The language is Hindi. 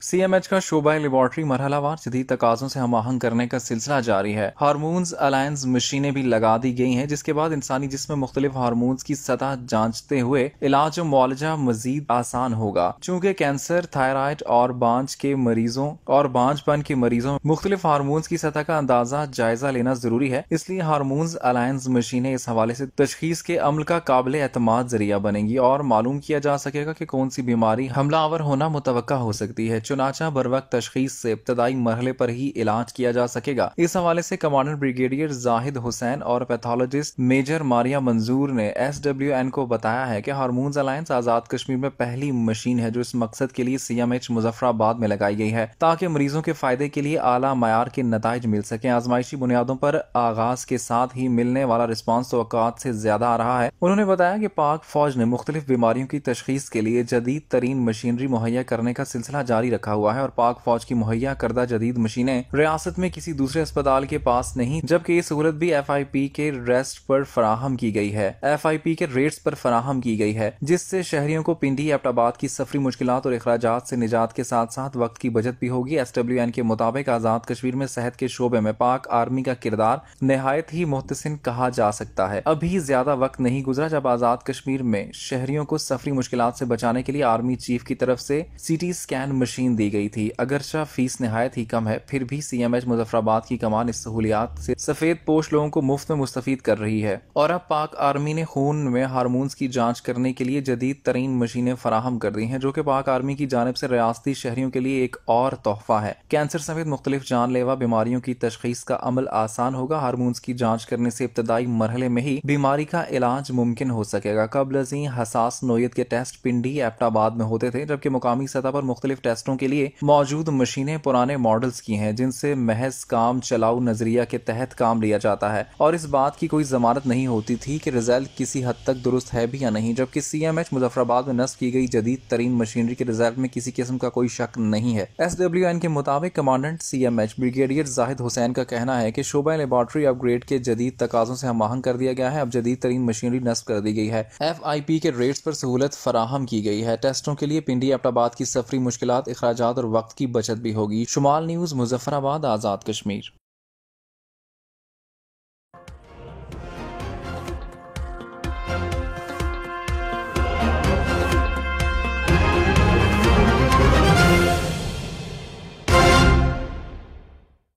सीएमएच का शोबा लेबॉर्ट्री मरहलावार जदीद तकाज़ों से हम आहंग करने का सिलसिला जारी है। हार्मोन्स अलायंस मशीनें भी लगा दी गई हैं, जिसके बाद इंसानी जिस्म में मुख्तलिफ हार्मोन्स की सतह जांचते हुए इलाज और मुआलजा मजीद आसान होगा। चूंकि कैंसर, थायराइड और बांझपन के मरीजों मुख्तलिफ हार्मोन्स की सतह का अंदाजा जायजा लेना जरूरी है, इसलिए हार्मोन्स अलायंस मशीनें इस हवाले से तशखीस के अमल का काबिल एतमाद जरिया बनेंगी और मालूम किया जा सकेगा कि कौन सी बीमारी हमलावर होना मुतवक्का हो सकती है। चुनाचा बर वक्त तशखीस से इब्तदाई मरहले पर ही इलाज किया जा सकेगा। इस हवाले से कमांडेंट ब्रिगेडियर जाहिद हुसैन और पैथोलॉजिस्ट मेजर मारिया मंजूर ने SWN को बताया है कि हार्मोन्स अलायंस आजाद कश्मीर में पहली मशीन है जो इस मकसद के लिए CMH मुजफ्फराबाद में लगाई गई है, ताकि मरीजों के फायदे के लिए आला मयार के नताइज मिल सके। आजमाइशी बुनियादों पर आगाज के साथ ही मिलने वाला रिस्पॉन्स तवक्कुआत से ज्यादा आ रहा है। उन्होंने बताया कि पाक फौज ने मुख्तलिफ बीमारियों की तशखीस के लिए जदीद तरीन मशीनरी मुहैया करने का सिलसिला जारी रखा हुआ है और पाक फौज की मुहैया करदा जदीद मशीनें रियासत में किसी दूसरे अस्पताल के पास नहीं, जबकि ये सहूलत भी FIP के रेस्ट पर फराहम की गई है FIP के रेट्स पर फराहम की गई है, जिससे शहरियों को पिंडी एबटाबाद की सफरी मुश्किलात और अखराजात से निजात के साथ साथ वक्त की बचत भी होगी। SWN के मुताबिक आजाद कश्मीर में सेहत के शोबे में पाक आर्मी का किरदार नहायत ही मुहतसिन कहा जा सकता है। अभी ज्यादा वक्त नहीं गुजरा जब आजाद कश्मीर में शहरियों को सफरी मुश्किलात से बचाने के लिए आर्मी चीफ की तरफ से CT स्कैन मशीन दी गई थी। अगरचा फीस नहायत ही कम है, फिर भी CMH मुजफ्फराबाद की कमान इस सहूलियात से सफेद पोश लोगों को मुफ्त में मुस्तफीद कर रही है। और अब पाक आर्मी ने खून में हार्मोन्स की जांच करने के लिए जदीद तरीन मशीनें फराहम कर दी हैं, जो कि पाक आर्मी की जानिब से रियासती शहरियों के लिए एक और तोहफा है। कैंसर समेत मुख्तलिफ जानलेवा बीमारियों की तशखीस का अमल आसान होगा। हार्मोन्स की जांच करने से इब्तदाई मरहले में ही बीमारी का इलाज मुमकिन हो सकेगा। कबल अज़ीं हसास नोयत के टेस्ट पिंडी एबटाबाद में होते थे, जबकि मुकामी सतह पर मुख्तलिफ टेस्टों के लिए मौजूद मशीनें पुराने मॉडल्स की हैं, जिनसे महज काम चलाऊ नजरिया के तहत काम लिया जाता है और इस बात की कोई जमानत नहीं होती थी कि रिजल्ट किसी हद तक दुरुस्त है भी या नहीं। जबकि CMH मुजफ्फराबाद में नस्ब की गई जदीद तरीन मशीनरी के रिजल्ट में किसी किस्म का कोई शक नहीं है। SWN के मुताबिक commandant CMH brigadier Zahid Hussain का कहना है कि शोबा लेबॉर्ट्री अपग्रेड के जदीद तकाजों से हम आहंग कर दिया गया है। अब जदीद तरीन मशीनरी नस्ब कर दी गई है। FIP के रेट्स पर सहूलत फराहम की गई है। टेस्टों के लिए पिंडी एबटाबाद की सफरी मुश्किलात, अखराजात और वक्त की बचत भी होगी। शुमाल न्यूज़, मुजफ्फराबाद, आजाद कश्मीर।